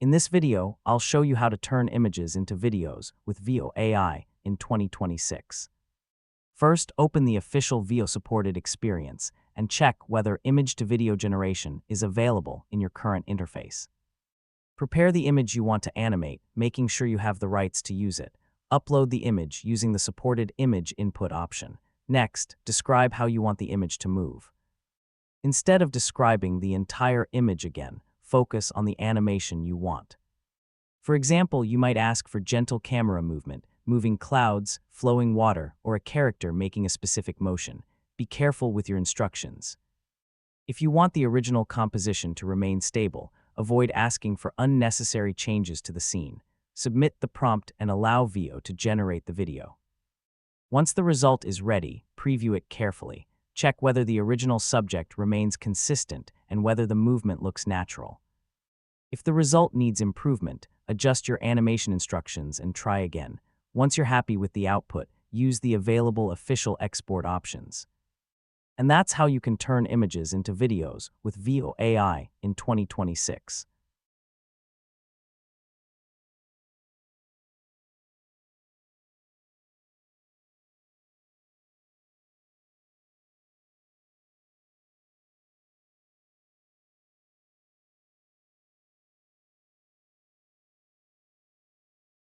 In this video, I'll show you how to turn images into videos with Veo AI in 2026. First, open the official Veo-supported experience and check whether image-to-video generation is available in your current interface. Prepare the image you want to animate, making sure you have the rights to use it. Upload the image using the supported image input option. Next, describe how you want the image to move. Instead of describing the entire image again, focus on the animation you want. For example, you might ask for gentle camera movement, moving clouds, flowing water, or a character making a specific motion. Be careful with your instructions. If you want the original composition to remain stable, avoid asking for unnecessary changes to the scene. Submit the prompt and allow Veo to generate the video. Once the result is ready, preview it carefully. Check whether the original subject remains consistent and whether the movement looks natural. If the result needs improvement, adjust your animation instructions and try again. Once you're happy with the output, use the available official export options. And that's how you can turn images into videos with Veo AI in 2026.